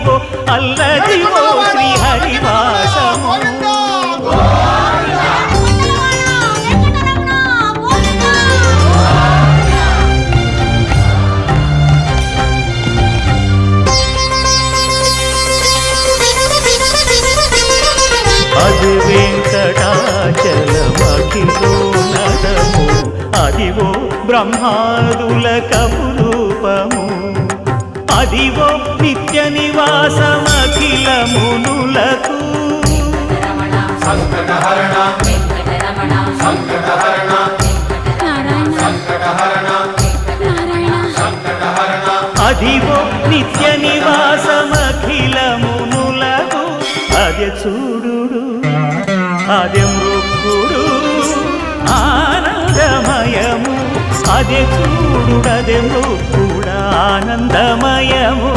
అదివో అల్లదివో శ్రీహరివాసము అది వెంకటాచలమఖిలో నదము అదివో బ్రహ్మాదుల కపురూపము అదివో నిత్య నివాసమఖిల మునులకు సంకటహరణ సంకటహరణ సంకటహరణ సంకటహరణ అదివో నిత్య నివాసమఖిల మునులకు అదే చూడు అదే మృక్కుడు ఆనందమయము అదే చూడు అదే మృక్కుడు ఆనందమయము